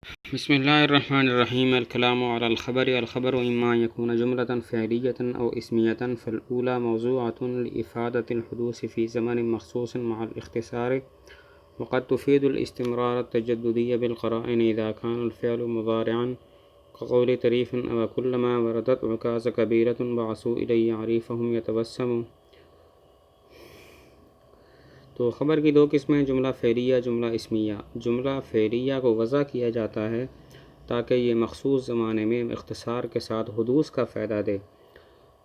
بسم الله الرحمن الرحيم. الكلام على الخبر. الخبر إما أن يكون جملة فعلية أو اسمية، فالأولى موضوعة لإفادة الحدوث في زمن مخصوص مع الاختصار، وقد تفيد الاستمرار التجددي بالقرائن إذا كان الفعل مضارعا، كقول طريف أو كلما وردت عكاز كبيرة بعثوا إلي عريفهم يتبسم. تو خبر کی دو قسمیں، جملہ فعلیہ، جملہ اسمیہ۔ جملہ فعلیہ کو وضع کیا جاتا ہے تاکہ یہ مخصوص زمانے میں اختصار کے ساتھ حدوث کا فائدہ دے،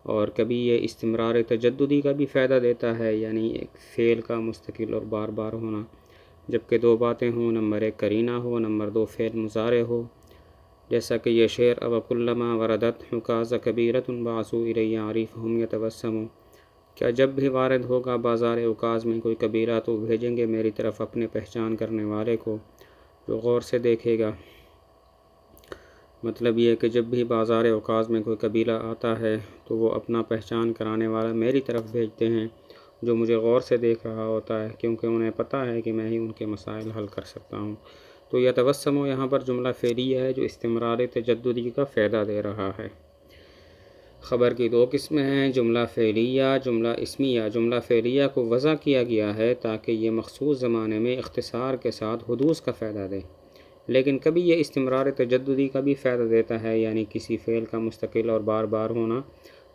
اور کبھی یہ استمرار تجددی کا بھی فائدہ دیتا ہے، یعنی ایک فعل کا مستقل اور بار بار ہونا، جبکہ دو باتیں ہوں، نمبر ایک قرینہ ہو، نمبر دو فعل مضارع ہو، جیسا کہ یہ شعر اب کلما وردت حکاز کبیرۃ بعثوا الی عریفہم یتبسم، کیا جب بھی وارد ہوگا بازار عکاظ میں کوئی قبیلہ تو بھیجیں گے میری طرف اپنے پہچان کرنے والے کو جو غور سے دیکھے گا۔ مطلب یہ کہ جب بھی بازار عکاظ میں کوئی قبیلہ آتا ہے تو وہ اپنا پہچان کرانے والا میری طرف بھیجتے ہیں جو مجھے غور سے دیکھ رہا ہوتا ہے، کیونکہ انہیں پتہ ہے کہ میں ہی ان کے مسائل حل کر سکتا ہوں۔ تو یہ تبسم یہاں پر جملہ فعلیہ ہے جو استمرار تجددی کا فائدہ دے رہا ہے۔ خبر کی دو قسمیں ہیں، جملہ فعلیہ، جملہ اسمیہ۔ جملہ فعلیہ کو وضع کیا گیا ہے تاکہ یہ مخصوص زمانے میں اختصار کے ساتھ حدوث کا فائدہ دے، لیکن کبھی یہ استمرار تجددی کا بھی فائدہ دیتا ہے، یعنی کسی فعل کا مستقل اور بار بار ہونا،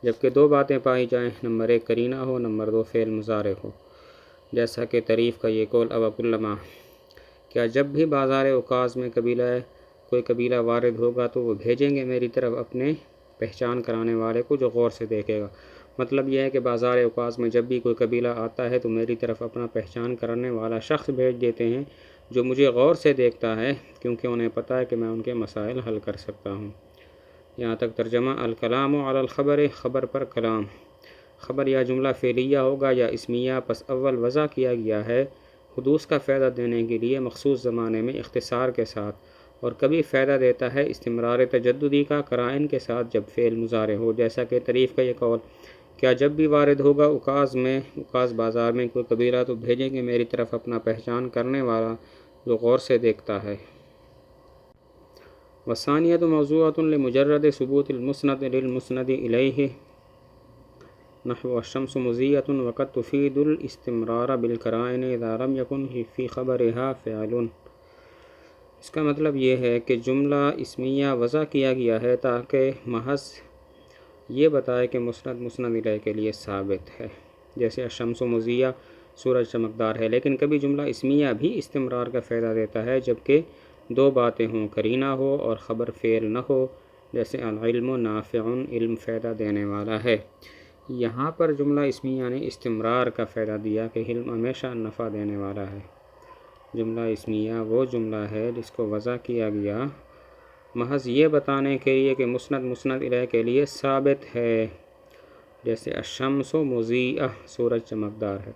جبکہ دو باتیں پائی جائیں، نمبر ایک قرینہ ہو، نمبر دو فعل مضارع ہو، جیسا کہ طریف کا یہ قول اب کلما، کیا جب بھی بازار عکاظ میں کوئی قبیلہ وارد ہوگا تو وہ بھیجیں گے میری طرف اپنے پہچان کرانے والے کو جو غور سے دیکھے گا۔ مطلب یہ ہے کہ بازار عکاظ میں جب بھی کوئی قبیلہ آتا ہے تو میری طرف اپنا پہچان کرنے والا شخص بھیج دیتے ہیں جو مجھے غور سے دیکھتا ہے، کیونکہ انہیں پتہ ہے کہ میں ان کے مسائل حل کر سکتا ہوں۔ یہاں تک ترجمہ۔ الکلام علی الخبر، خبر پر کلام۔ خبر یا جملہ فعلیہ ہوگا یا اسمیہ، پس اول وضع کیا گیا ہے حدوث کا فائدہ دینے کے لیے مخصوص زمانے میں اختصار کے ساتھ، اور کبھی فائدہ دیتا ہے استمرار تجددی کا قرائن کے ساتھ جب فعل مضارع ہو، جیسا کہ طریف کا یہ قول، کیا جب بھی وارد ہوگا عکاظ بازار میں کوئی قبیلہ تو بھیجیں گے میری طرف اپنا پہچان کرنے والا جو غور سے دیکھتا ہے۔ والثانیۃ موضوعۃ لمجرد ثبوت المسند للمسند الیہ، نحو الشمس مضیۃ وقد تفید الاستمرار بالقرائن اذا لم یکن فی خبرها فعل۔ اس کا مطلب یہ ہے کہ جملہ اسمیہ وضع کیا گیا ہے تاکہ محض یہ بتائے کہ مسند مسند الیہ کے لیے ثابت ہے، جیسے الشمس مضیہ، سورج چمکدار ہے، لیکن کبھی جملہ اسمیہ بھی استمرار کا فائدہ دیتا ہے جبکہ دو باتیں ہوں، قرینہ ہو اور خبر فعل نہ ہو، جیسے العلم نافع، علم فائدہ دینے والا ہے۔ یہاں پر جملہ اسمیہ نے استمرار کا فائدہ دیا کہ علم ہمیشہ نفع دینے والا ہے۔ جملہ اسمیہ وہ جملہ ہے جس کو وضع کیا گیا محض یہ بتانے کے لیے کہ مسند مسند الیہ کے لیے ثابت ہے، جیسے الشمس مضیۃ، سورج چمکدار ہے،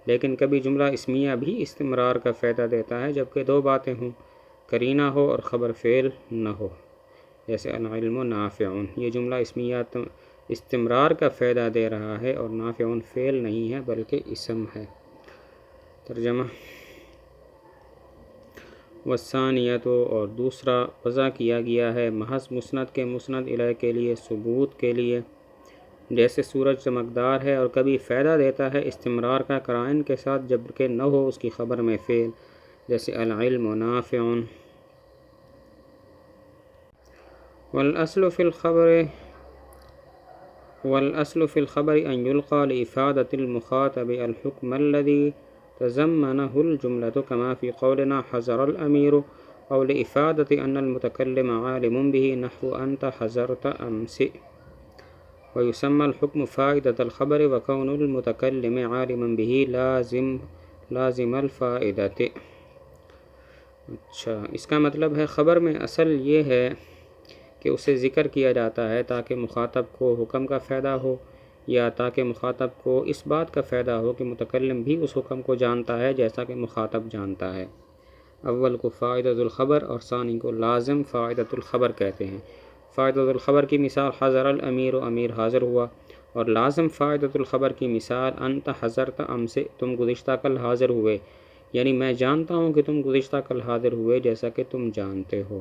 لیکن کبھی جملہ اسمیہ بھی استمرار کا فائدہ دیتا ہے جبکہ دو باتیں ہوں، قرینہ ہو اور خبر فعل نہ ہو، جیسے العلم نافع۔ یہ جملہ اسمیہ استمرار کا فائدہ دے رہا ہے اور نافع فعل نہیں ہے بلکہ اسم ہے۔ ترجمہ۔ والثانیۃ، اور دوسرا وضع کیا گیا ہے محض مسند کے مسند الیہ کے لیے ثبوت کے لیے، جیسے سورج چمکدار ہے، اور کبھی فائدہ دیتا ہے استمرار کا قرائن کے ساتھ جبکہ نہ ہو اس کی خبر میں فعل، جیسے العلم نافع۔ والأصل في الخبر أن يلقى لإفادة المخاطب الحكم الذي تضمنه الجملة، كما في قولنا حضر الأمير، أو لإفادة أن المتكلم عالم به، نحو أنت حضرت أمس۔ ويسمى الحكم فائدة الخبر، وكون المتكلم عالما به لازم الفائدة۔ اچھا، اس کا مطلب ہے خبر میں اصل یہ ہے کہ اسے ذکر کیا جاتا ہے تاکہ مخاطب کو حکم کا فائدہ ہو، یا تاکہ مخاطب کو اس بات کا فائدہ ہو کہ متکلم بھی اس حکم کو جانتا ہے جیسا کہ مخاطب جانتا ہے۔ اول کو فائدۃ الخبر اور ثانی کو لازم فائدۃ الخبر کہتے ہیں۔ فائدۃ الخبر کی مثال حضر الامیر، امیر حاضر ہوا، اور لازم فائدۃ الخبر کی مثال انت حضرت امس، تم گزشتہ کل حاضر ہوئے، یعنی میں جانتا ہوں کہ تم گزشتہ کل حاضر ہوئے جیسا کہ تم جانتے ہو۔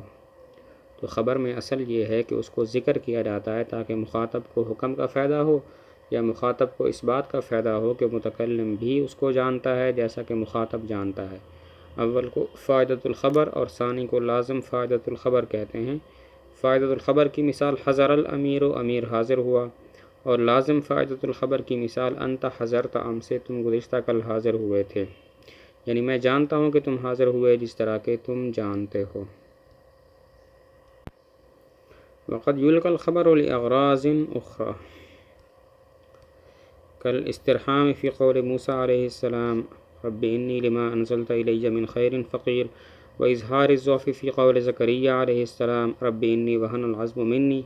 تو خبر میں اصل یہ ہے کہ اس کو ذکر کیا جاتا ہے تاکہ مخاطب کو حکم کا فائدہ ہو یا مخاطب کو اس بات کا فائدہ ہو کہ متکلم بھی اس کو جانتا ہے جیسا کہ مخاطب جانتا ہے۔ اول کو فائدۃ الخبر اور ثانی کو لازم فائدۃ الخبر کہتے ہیں۔ فائدۃ الخبر کی مثال حضر الامیر، و امیر حاضر ہوا، اور لازم فائدۃ الخبر کی مثال انت حضرت امس، تم گزشتہ کل حاضر ہوئے تھے، یعنی میں جانتا ہوں کہ تم حاضر ہوئے جس طرح کہ تم جانتے ہو۔ وقد يلقى الخبر لأغراض أخرى كالاسترحام في قول موسى عليه السلام رب إني لما أنزلت إلي من خير فقير، وإظهار الضعف في قول زكريا عليه السلام رب إني وهن العظم مني،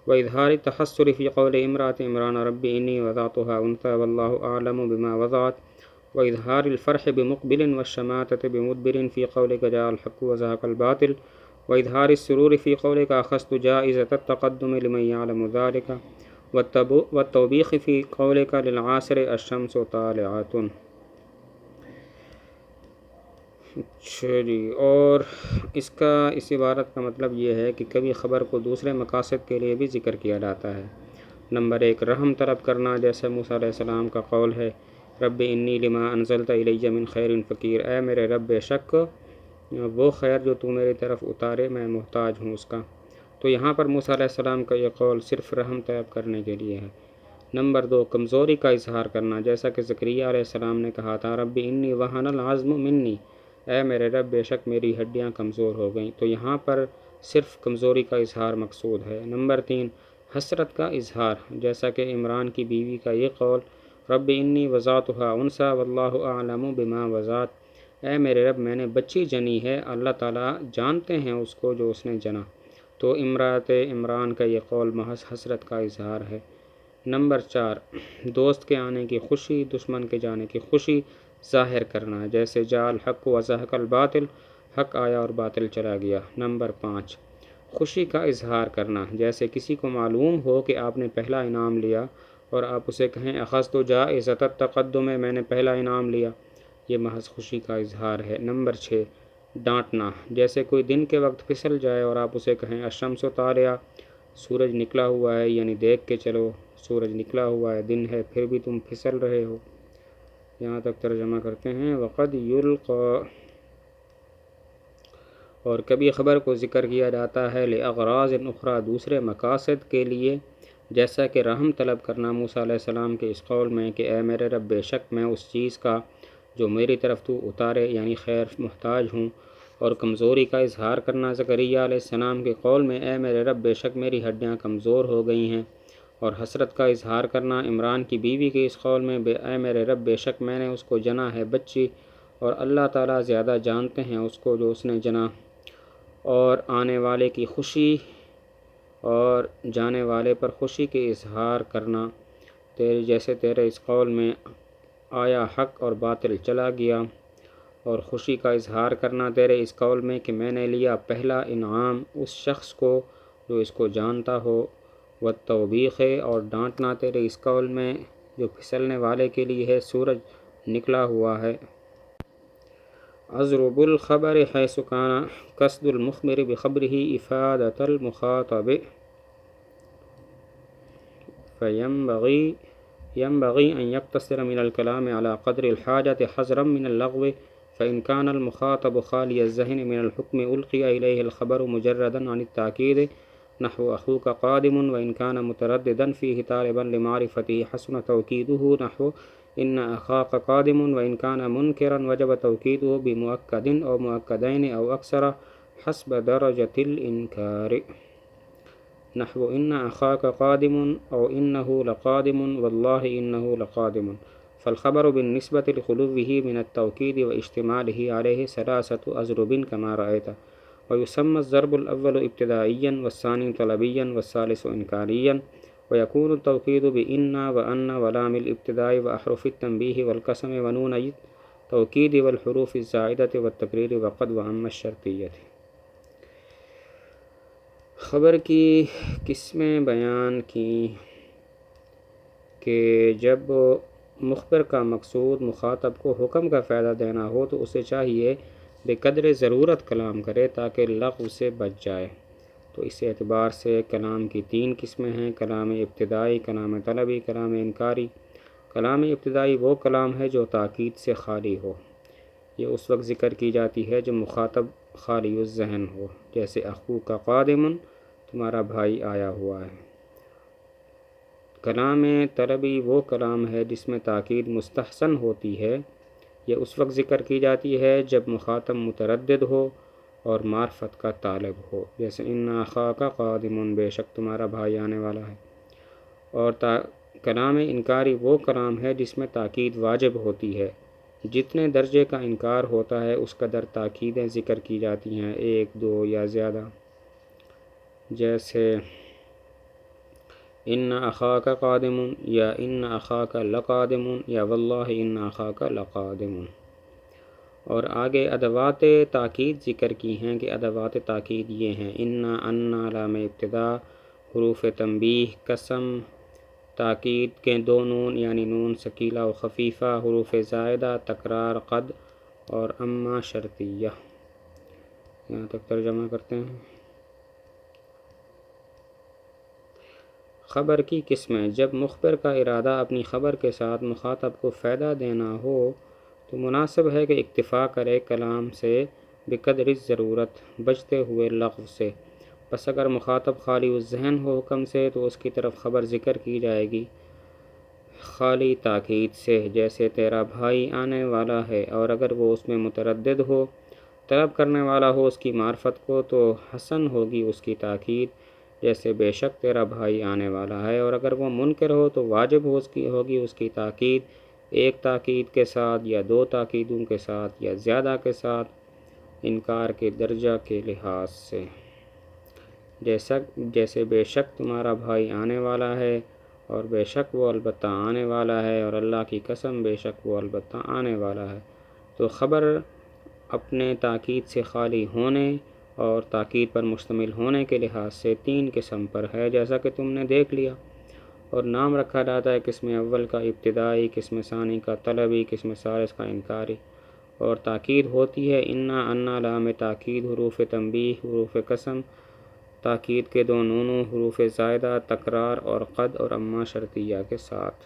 وإظهار التحسر في قول امرأة عمران رب إني وضعتها أنثى والله أعلم بما وضعت، وإظهار الفرح بمقبل والشماتة بمدبر في قولك جاء الحق وزهق الباطل، وإظهار السرور في قولك أخذت جائزة التقدم لمن يعلم ذلك، والتوبيخ في قولك للعاصر الشمس طالعات۔ اور اس عبارت کا مطلب یہ ہے کہ کبھی خبر کو دوسرے مقاصد کے لیے بھی ذکر کیا جاتا ہے۔ نمبر 1 رحم طلب کرنا، جیسے موسیٰ علیہ السلام کا قول ہے رب انی لما انزلت الی من خیر فقیر، اے میرے رب بے شک وہ خیر جو تو میری طرف اتارے میں محتاج ہوں اس کا۔ تو یہاں پر موسیٰ علیہ السلام کا یہ قول صرف رحم طلب کرنے کے لیے ہے۔ نمبر 2 کمزوری کا اظہار کرنا، جیسا کہ زکریا علیہ السلام نے کہا تھا رب انی وہن العظم منی، اے میرے رب بے شک میری ہڈیاں کمزور ہو گئیں، تو یہاں پر صرف کمزوری کا اظہار مقصود ہے۔ نمبر 3 حسرت کا اظہار، جیسا کہ عمران کی بیوی کا یہ قول رب انی وضعتها انثی واللہ اعلم بما وضعت، اے میرے رب میں نے بچی جنی ہے، اللہ تعالیٰ جانتے ہیں اس کو جو اس نے جنا۔ تو امرأت عمران کا یہ قول محض حسرت کا اظہار ہے۔ نمبر 4 دوست کے آنے کی خوشی، دشمن کے جانے کی خوشی ظاہر کرنا، جیسے جاء الحق وزهق الباطل، حق آیا اور باطل چلا گیا۔ نمبر 5 خوشی کا اظہار کرنا، جیسے کسی کو معلوم ہو کہ آپ نے پہلا انعام لیا اور آپ اسے کہیں اخذت جائزۃ التقدم، میں نے پہلا انعام لیا، یہ محض خوشی کا اظہار ہے۔ نمبر 6 ڈانٹنا، جیسے کوئی دن کے وقت پھسل جائے اور آپ اسے کہیں الشمس طالعہ، سورج نکلا ہوا ہے، یعنی دیکھ کے چلو سورج نکلا ہوا ہے، دن ہے پھر بھی تم پھسل رہے ہو۔ یہاں تک ترجمہ کرتے ہیں وقد یلقى، اور کبھی خبر کو ذکر کیا جاتا ہے لأغراض اخرى دوسرے مقاصد کے لیے، جیسا کہ رحم طلب کرنا موسیٰ علیہ السلام کے اس قول میں کہ اے میرے رب بے شک میں اس چیز کا جو میری طرف تو اتارے یعنی خیر محتاج ہوں، اور کمزوری کا اظہار کرنا زکریا علیہ السلام کے قول میں اے میرے رب بے شک میری ہڈیاں کمزور ہو گئی ہیں، اور حسرت کا اظہار کرنا عمران کی بیوی کے اس قول میں اے میرے رب بے شک میں نے اس کو جنا ہے بچی، اور اللہ تعالیٰ زیادہ جانتے ہیں اس کو جو اس نے جنا، اور آنے والے کی خوشی اور جانے والے پر خوشی کے اظہار کرنا، جیسے تیرے اس قول میں آیا حق اور باطل چلا گیا، اور خوشی کا اظہار کرنا تیرے اس قول میں کہ میں نے لیا پہلا انعام اس شخص کو جو اس کو جانتا ہو، والتوبیخ، اور ڈانٹنا تیرے اس قول میں جو پھسلنے والے کے لیے ہے سورج نکلا ہوا ہے۔ اضرب الخبر حيث كان قصد المخبر بخبره إفادة المخاطب، ينبغي أن يقتصر من الكلام على قدر الحاجة حذرا من اللغو، فإن كان المخاطب خالي الذهن من الحكم ألقي إليه الخبر مجردا عن التأكيد نحو أخوك قادم، وإن كان مترددا فيه طالبا لمعرفته حسن توكيده نحو إن أخاك قادم، وإن كان منكرا وجب توكيده بمؤكد أو مؤكدين أو أكثر حسب درجة الإنكار نحو إن أخاك قادم أو إنه لقادم والله إنه لقادم، فالخبر بالنسبة لخلوه من التوكيد واشتماله عليه ثلاثة أضرب كما رأيت، ويسمى الضرب الأول ابتدائيا والثاني طلبيا والثالث إنكاريا، ويكون التوكيد بإن وأن ولام الابتداء وأحرف التنبيه والقسم ونون التوكيد والحروف الزائدة والتقرير وقد وعم الشرطية۔ خبر کی قسمیں بیان کی کہ جب مخبر کا مقصود مخاطب کو حکم کا فائدہ دینا ہو تو اسے چاہیے بقدر ضرورت کلام کرے تاکہ لغو سے بچ جائے۔ تو اس اعتبار سے کلام کی 3 قسمیں ہیں: کلام ابتدائی، کلام طلبی، کلام انکاری۔ کلام ابتدائی وہ کلام ہے جو تاکید سے خالی ہو۔ یہ اس وقت ذکر کی جاتی ہے جب مخاطب خالی الذہن ہو، جیسے اخوک قادم، تمہارا بھائی آیا ہوا ہے۔ کلام طلبی وہ کلام ہے جس میں تاکید مستحسن ہوتی ہے۔ یہ اس وقت ذکر کی جاتی ہے جب مخاطب متردد ہو اور معرفت کا طالب ہو، جیسے ان اخاک قادم، بے شک تمہارا بھائی آنے والا ہے۔ اور کلام انکاری وہ کلام ہے جس میں تاکید واجب ہوتی ہے۔ جتنے درجے کا انکار ہوتا ہے اس قدر تاکیدیں ذکر کی جاتی ہیں، 1، 2 یا زیادہ، جیسے ان اخاک قادم یا ان اخاک لقادم یا واللہ ان اخاک لقادم۔ اور آگے ادوات تاکید ذکر کی ہیں کہ ادوات تاکید یہ ہیں: ان لام ابتدا، حروف تنبیہ، قسم، تاکید کے 2 نون یعنی نون ثقیلہ و خفیفہ، حروف زائدہ، تکرار، قد اور اما شرطیہ۔ یہاں تک ترجمہ کرتے ہیں۔ خبر کی قسمیں: جب مخبر کا ارادہ اپنی خبر کے ساتھ مخاطب کو فائدہ دینا ہو تو مناسب ہے کہ اکتفا کرے کلام سے بقدر ضرورت، بچتے ہوئے لغو سے۔ پس اگر مخاطب خالی الذہن ہو حکم سے تو اس کی طرف خبر ذکر کی جائے گی خالی تاکید سے، جیسے تیرا بھائی آنے والا ہے۔ اور اگر وہ اس میں متردد ہو، طلب کرنے والا ہو اس کی معرفت کو، تو حسن ہوگی اس کی تاکید، جیسے بے شک تیرا بھائی آنے والا ہے۔ اور اگر وہ منکر ہو تو واجب ہوگی اس کی تاکید، 1 تاکید کے ساتھ یا 2 تاکیدوں کے ساتھ یا زیادہ کے ساتھ، انکار کے درجہ کے لحاظ سے، جیسے بے شک تمہارا بھائی آنے والا ہے، اور بے شک وہ البتہ آنے والا ہے، اور اللہ کی قسم بے شک وہ البتہ آنے والا ہے۔ تو خبر اپنے تاکید سے خالی ہونے اور تاکید پر مشتمل ہونے کے لحاظ سے 3 قسم پر ہے، جیسا کہ تم نے دیکھ لیا۔ اور نام رکھا جاتا ہے قسم اول کا ابتدائی، قسم ثانی کا طلبی، قسم ثالث کا انکاری۔ اور تاکید ہوتی ہے ان لام تاکید، حروف تنبیہ، حروف قسم، تاکید کے 2 نونوں، حروف زائدہ، تکرار اور قد اور اما شرطیہ کے ساتھ۔